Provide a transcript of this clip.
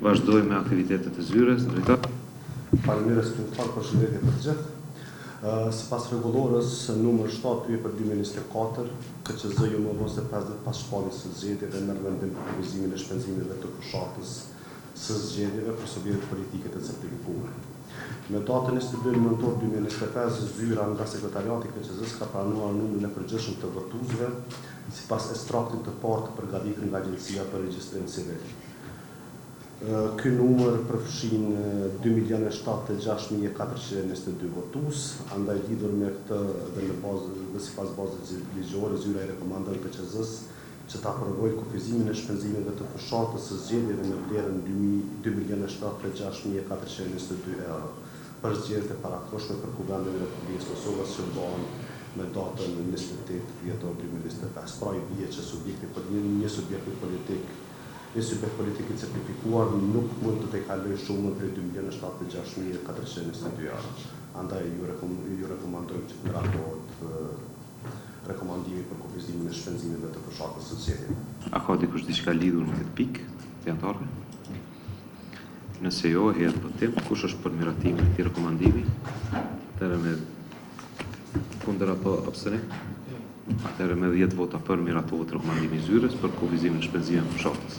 vazhdojmë me aktivitetet e zyres, drejtor. Faleminderit zyrtar për shëndetje për të gjithë. Sipas rregullorës numër 7 për 2024, KQZ-ju më vonë se 50 pas shpalljes së zgjedhjeve merr vendim për kufizimin e shpenzimeve të fushatës së zgjedhjeve për subjektet politike të certifikuar. Me datën 22 nëntor 2025, zyra nga sekretariati i KQZ-s ka pranuar numrin e përgjithshëm të votuesve sipas ekstraktit të parë të përgatitur nga Agjencia për Regjistrim Civil. Ky numër përfshin 2.076.422 votues, andaj lidhur me këtë dhe sipas bazës ligjore, zyra i rekomandon KQZ-s që ta aprovojë kufizimin e shpenzimeve të fushatës së zgjedhjeve me vlerën 2.076.422 euro për zgjedhjet e parakohshme për Kuvendin e Republikës Kosovës që bëhen me datën 28 dhjetor 2025. Pra i bie që një subjekt politik i certifikuar nuk mund të kalojë shumën për 2.076.422 euro. Andaj ju rekomandojmë që të raportohet rekomandimi për kufizimin e shpenzimeve të fushatës së zgjedhjeve. A ka dikush diçka lidhur me këtë pikë të anëtarëve? Nëse jo, hedh votim. Kush është për miratimin e këtij rekomandimi? Atëherë me kundër apo abstenim? Atëherë me 10 vota për miratohet rekomandimi i zyrës për kufizimin e shpenzimeve të fushatës.